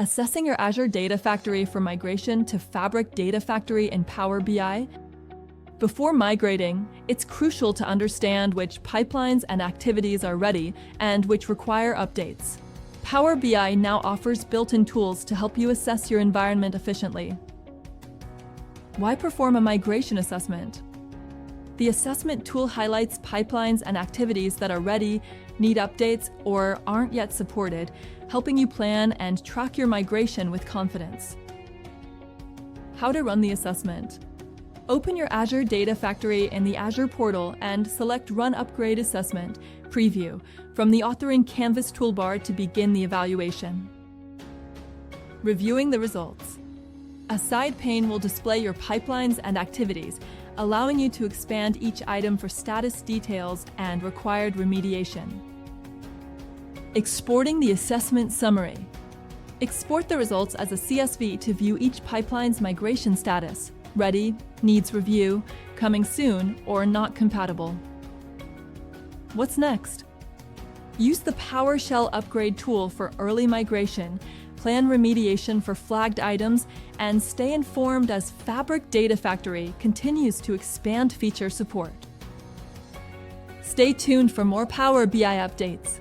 Assessing your Azure Data Factory for migration to Fabric Data Factory in Power BI. Before migrating, it's crucial to understand which pipelines and activities are ready and which require updates. Power BI now offers built-in tools to help you assess your environment efficiently. Why perform a migration assessment? The assessment tool highlights pipelines and activities that are ready, need updates, or aren't yet supported, helping you plan and track your migration with confidence. How to run the assessment. Open your Azure Data Factory in the Azure portal and select Run Upgrade Assessment Preview from the Authoring Canvas toolbar to begin the evaluation. Reviewing the results. A side pane will display your pipelines and activities, allowing you to expand each item for status details and required remediation. Exporting the assessment summary. Export the results as a CSV to view each pipeline's migration status: ready, needs review, coming soon, or not compatible. What's next? Use the PowerShell upgrade tool for early migration, plan remediation for flagged items, and stay informed as Fabric Data Factory continues to expand feature support. Stay tuned for more Power BI updates.